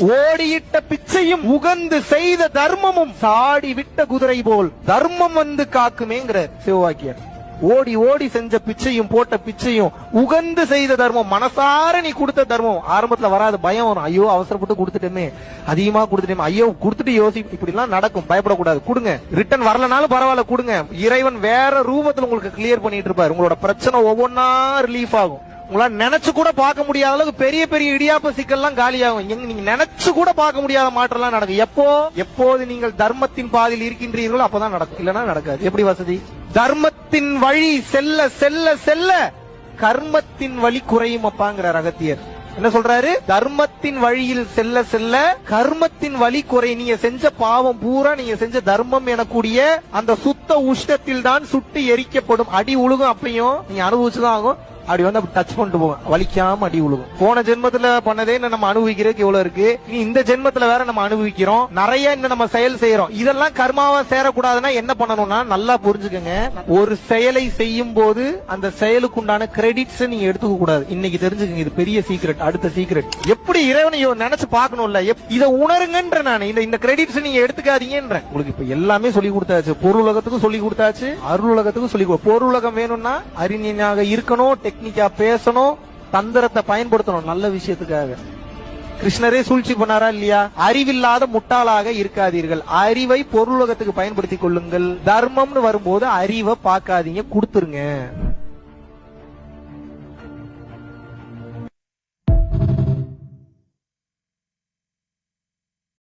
ஓடியிட்ட பிச்சையும் உகந்து செய்த தர்மமும் சாடி விட்ட குதிரை போல் தர்மம் வந்து காக்குமேங்கிற சிவவாக்கியர். ஓடி ஓடி செஞ்ச பிச்சையும் போட்ட பிச்சையும் உகந்து செய்த தர்மம், மனசார நீ கொடுத்த தர்மம். ஆரம்பத்துல வராது, பயம் வரும். ஐயோ அவசரப்பட்டு கொடுத்துட்டேமே, அதிகமா கொடுத்துட்டேமே, ஐயோ கொடுத்துட்டு இப்படி எல்லாம் நடக்கும். பயப்படக்கூடாது, கொடுங்க. ரிட்டர்ன் வரலனாலும் பரவாயில்ல, கொடுங்க. இறைவன் வேற ரூபத்துல உங்களுக்கு கிளியர் பண்ணிட்டு இருப்பாரு. உங்களோட பிரச்சனை ஒவ்வொன்னா ரிலீஃப் ஆகும். உங்களால நினைச்சு கூட பார்க்க முடியாத அளவுக்கு பெரிய பெரிய இடியாப்ப சிக்கல்லாம் காலியாகும். நீங்க நினைச்சு கூட பார்க்க முடியாத மாற்றம் எல்லாம் நடக்கும். எப்போது நீங்கள் தர்மத்தின் பாதையில் இருக்கின்றீர்களோ அப்பதான் நடக்கும், இல்லன்னா நடக்காது. எப்படி வசதி? தர்மத்தின் வழி செல்ல செல்ல செல்ல கர்மத்தின் வழி குறையும் அப்பாங்கிறார் அகத்தியர். என்ன சொல்றாரு? தர்மத்தின் வழியில் செல்ல செல்ல கர்மத்தின் வழி குறை. நீங்க செஞ்ச பாவம் பூரா நீங்க செஞ்ச தர்மம் எனக்கூடிய அந்த சுத்த உஷ்ணத்தில் தான் சுட்டு எரிக்கப்படும். அடி உழுகும், அப்பையும் நீங்க அனுபவிச்சுதான் ஆகும். அப்படி வந்து அப்படி டச் பண்ணிட்டு போவேன், வலிக்காம அடி உழுகும். போன ஜென்மத்துல பண்ணதே நம்ம அனுபவிக்கிறதுக்கு எவ்வளவு இருக்கு, நீ இந்த ஜென்மத்துல வேற நம்ம அனுபவிக்கிறோம். நிறைய இன்னும் நம்ம செயல் செய்யறோம். இதெல்லாம் கர்மாவா சேரக்கூடாதுன்னா என்ன பண்ணணும்னா நல்லா புரிஞ்சுக்கங்க. ஒரு செயலை செய்யும் போது அந்த செயலுக்கு உண்டான கிரெடிட்ஸ் நீங்க எடுத்துக்க கூடாது. இன்னைக்கு தெரிஞ்சுக்கங்க, இது பெரிய சீக்ரெட். அடுத்த சீக்ரெட் எப்படி இறைவனை நினைச்சு பார்க்கணும்ல, இதை உணருங்கன்ற. நான் இந்த கிரெடிட்ஸ் நீங்க எடுத்துக்காதீங்கன்ற. உங்களுக்கு இப்ப எல்லாமே சொல்லி கொடுத்தாச்சு. பொருளுலகத்துக்கும் சொல்லி கொடுத்தாச்சு, அருளுலகத்துக்கும் சொல்லி. பொருளுலகம் வேணும்னா அறிஞனாக இருக்கணும், டெக்னிக்கா பேசணும், தந்திரத்தை பயன்படுத்தணும் நல்ல விஷயத்துக்காக. கிருஷ்ணரே சூழ்ச்சி பண்ணாரா இல்லையா? அறிவில்லாத முட்டாளாக இருக்காதீர்கள், அறிவை பொருளுலகத்துக்கு பயன்படுத்திக் கொள்ளுங்கள். தர்மம்னு வரும்போது அறிவை பார்க்காதீங்க, கொடுத்துருங்க.